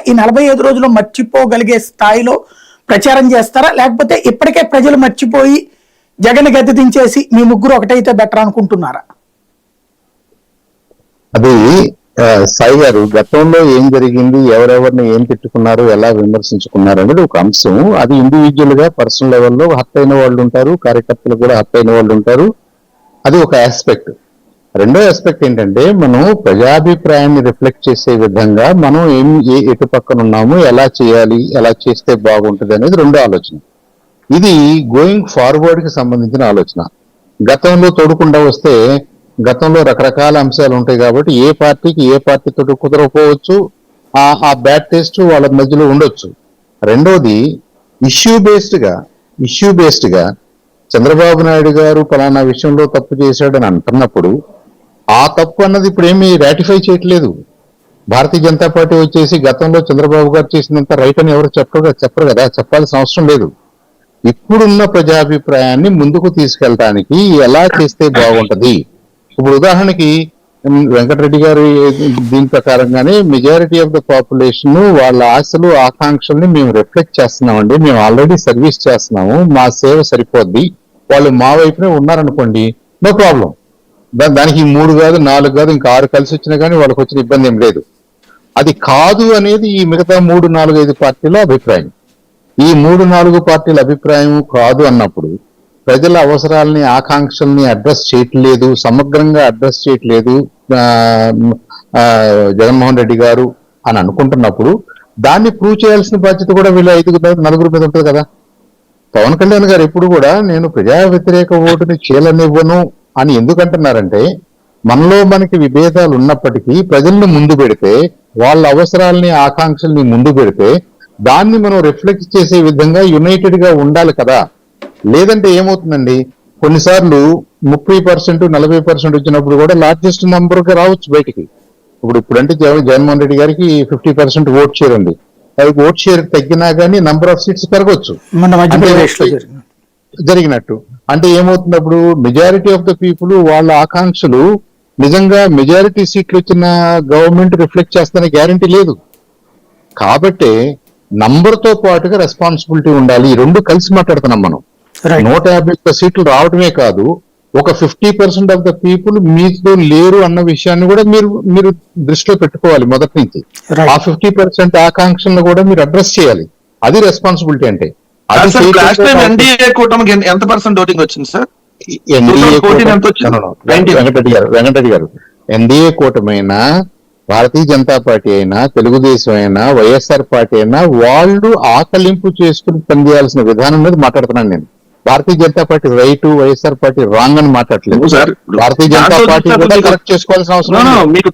ఈ 45 రోజులు మర్చిపోగలిగే స్థాయిలో ప్రచారం చేస్తారా, లేకపోతే ఇప్పటికే ప్రజలు మర్చిపోయి జగన్ గద్దె దించేసి మీ ముగ్గురు ఒకటైతే బెటర్ అనుకుంటున్నారా? అది సాయి గారు, గతంలో ఏం జరిగింది, ఎవరెవరిని ఏం తిట్టుకున్నారు, ఎలా విమర్శించుకున్నారు అనేది ఒక అంశం. అది ఇండివిజువల్ గా పర్సనల్ లెవెల్లో హర్ట్ అయిన వాళ్ళు ఉంటారు, కార్యకర్తలు కూడా హర్ట్ అయిన వాళ్ళు ఉంటారు. అది ఒక ఆస్పెక్ట్. రెండో ఆస్పెక్ట్ ఏంటంటే, మనం ప్రజాభిప్రాయాన్ని రిఫ్లెక్ట్ చేసే విధంగా మనం ఎటు పక్కన ఉన్నాము, ఎలా చేయాలి, ఎలా చేస్తే బాగుంటుంది అనేది రెండో ఆలోచన. ఇది గోయింగ్ ఫార్వర్డ్ కి సంబంధించిన ఆలోచన. గతంలో తోడుకుండా వస్తే గతంలో రకరకాల అంశాలు ఉంటాయి కాబట్టి ఏ పార్టీకి ఏ పార్టీతో కుదరకపోవచ్చు, ఆ బ్యాడ్ టేస్ట్ వాళ్ళ మధ్యలో ఉండొచ్చు. రెండోది ఇష్యూ బేస్డ్ గా చంద్రబాబు నాయుడు గారు పలానా విషయంలో తప్పు చేశాడని అంటున్నప్పుడు ఆ తప్పు అన్నది ఇప్పుడు ఏమీ రాటిఫై చేయట్లేదు. భారతీయ జనతా పార్టీ వచ్చేసి గతంలో చంద్రబాబు గారు చేసినంత రైట్ అని ఎవరు చెప్పరు కదా, చెప్పాల్సిన అవసరం లేదు. ఇప్పుడున్న ప్రజాభిప్రాయాన్ని ముందుకు తీసుకెళ్ళడానికి ఎలా చేస్తే బాగుంటది. ఇప్పుడు ఉదాహరణకి వెంకటరెడ్డి గారి దీని ప్రకారంగానే మెజారిటీ ఆఫ్ ద పాపులేషన్ వాళ్ళ ఆశలు ఆకాంక్షల్ని మేము రిఫ్లెక్ట్ చేస్తున్నామండి, మేము ఆల్రెడీ సర్వీస్ చేస్తున్నాము, మా సేవ సరిపోద్ది, వాళ్ళు మా వైపునే ఉన్నారనుకోండి, నో ప్రాబ్లం. దానికి 3 కాదు 4 కాదు ఇంకా 6 కలిసి వచ్చినా కానీ వాళ్ళకి వచ్చిన ఇబ్బంది ఏం లేదు. అది కాదు అనేది ఈ మిగతా 3, 4, 5 పార్టీల అభిప్రాయం. ఈ 3, 4 పార్టీల అభిప్రాయం కాదు అన్నప్పుడు ప్రజల అవసరాలని ఆకాంక్షల్ని అడ్రస్ చేయట్లేదు, సమగ్రంగా అడ్రస్ చేయట్లేదు జగన్మోహన్ రెడ్డి గారు అని అనుకుంటున్నప్పుడు దాన్ని ప్రూవ్ చేయాల్సిన బాధ్యత కూడా వీళ్ళ 5-4 మీద ఉంటుంది కదా. పవన్ కళ్యాణ్ గారు ఎప్పుడు కూడా నేను ప్రజా వ్యతిరేక ఓటుని చీలనివ్వను అని ఎందుకంటున్నారంటే, మనలో మనకి విభేదాలు ఉన్నప్పటికీ ప్రజలను ముందు పెడితే, వాళ్ళ అవసరాలని ఆకాంక్షల్ని ముందు పెడితే దాన్ని మనం రిఫ్లెక్ట్ చేసే విధంగా యునైటెడ్ గా ఉండాలి కదా. లేదంటే ఏమవుతుందండి, కొన్నిసార్లు 30%, 40% వచ్చినప్పుడు కూడా లార్జెస్ట్ నంబర్ గా రావచ్చు బయటికి. ఇప్పుడంటే జగన్మోహన్ రెడ్డి గారికి 50% ఓట్ షేర్ ఉంది. ఓట్ షేర్ తగ్గినా కానీ నంబర్ ఆఫ్ సీట్స్ పెరగవచ్చు జరిగినట్టు. అంటే ఏమవుతుంది, అప్పుడు మెజారిటీ ఆఫ్ ద పీపుల్ వాళ్ళ ఆకాంక్షలు నిజంగా మెజారిటీ సీట్లు వచ్చిన గవర్నమెంట్ రిఫ్లెక్ట్ చేస్తానే గ్యారంటీ లేదు. కాబట్టి నంబర్ తో పాటుగా రెస్పాన్సిబిలిటీ ఉండాలి. ఈ రెండు కలిసి మాట్లాడుతున్నాం మనం. 150 సీట్లు రావడమే కాదు, ఒక 50% ఆఫ్ ద పీపుల్ మీతో లేరు అన్న విషయాన్ని కూడా మీరు దృష్టిలో పెట్టుకోవాలి మొదటి నుంచి. ఆ 50% ఆకాంక్షలను కూడా మీరు అడ్రస్ చేయాలి. అది రెస్పాన్సిబిలిటీ అంటే. ఎన్డీఏ కూటమికి ఎంత పర్సెంట్ ఓటింగ్ వచ్చింది సార్? వెంకటరెడ్డి గారు, ఎన్డీఏ కూటమైనా, భారతీయ జనతా పార్టీ అయినా, తెలుగుదేశం అయినా, వైఎస్ఆర్ పార్టీ అయినా వాళ్ళు ఆకలింపు చేసుకుని పనిచేయాల్సిన విధానం మీద మాట్లాడుతున్నాను నేను. Bharatiya Janata Party right, YSR party wrong అని మాట్లాడలేదు. భారతీయ జనతా పార్టీ కూడా కరెక్ట్ చేసుకోవాల్సిన అవసరం. మీకు